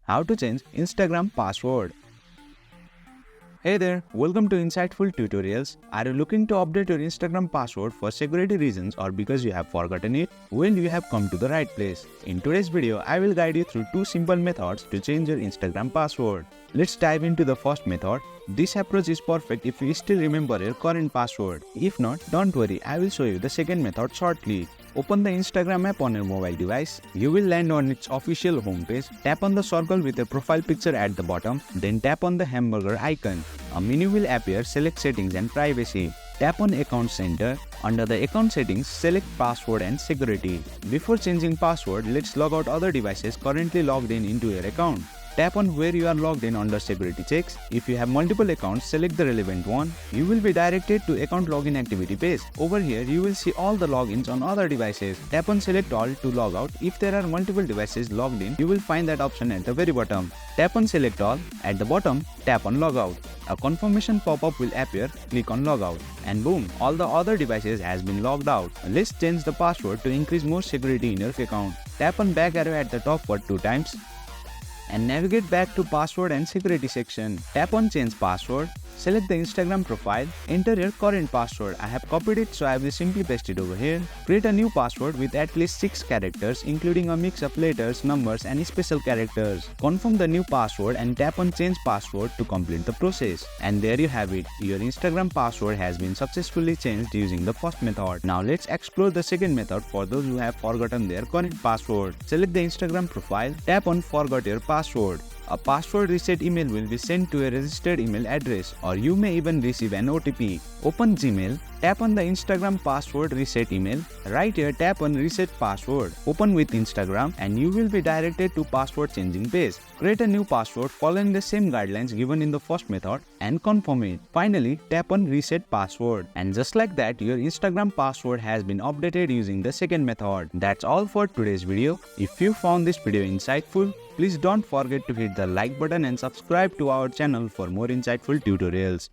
How to change Instagram password. Hey there, welcome to Insightful Tutorials. Are you looking to update your Instagram password for security reasons or because you have forgotten it? Well, you have come to the right place. In today's video, I will guide you through two simple methods to change your Instagram password. Let's dive into the first method. This approach is perfect if you still remember your current password. If not, don't worry, I will show you the second method shortly. Open the Instagram app on your mobile device. You will land on its official homepage. Tap on the circle with a profile picture at the bottom. Then tap on the hamburger icon. A menu will appear. Select Settings and Privacy. Tap on Account Center. Under the account settings, select Password and Security. Before changing password, let's log out other devices currently logged in into your account. Tap on where you are logged in under Security Checks. If you have multiple accounts, select the relevant one. You will be directed to Account Login Activity page. Over here, you will see all the logins on other devices. Tap on Select All to log out. If there are multiple devices logged in, you will find that option at the very bottom. Tap on Select All. At the bottom, tap on Logout. A confirmation pop-up will appear. Click on Logout. And boom, all the other devices has been logged out. Let's change the password to increase more security in your account. Tap on back arrow at the top for 2 times. And navigate back to Password and Security section. Tap on Change Password. Select the Instagram profile. Enter your current password. I have copied it, so I will simply paste it over here. Create a new password with at least 6 characters, including a mix of letters, numbers, and special characters. Confirm the new password and tap on Change Password to complete the process. And there you have it. Your Instagram password has been successfully changed using the first method. Now let's explore the second method for those who have forgotten their current password. Select the Instagram profile. Tap on Forgot Your Password. A password reset email will be sent to a registered email address, or you may even receive an OTP. Open Gmail. Tap on the Instagram password reset email. Right here, tap on Reset Password. Open with Instagram and you will be directed to password changing page. Create a new password following the same guidelines given in the first method and confirm it. Finally, tap on Reset Password. And just like that, your Instagram password has been updated using the second method. That's all for today's video. If you found this video insightful, please don't forget to hit the like button and subscribe to our channel for more insightful tutorials.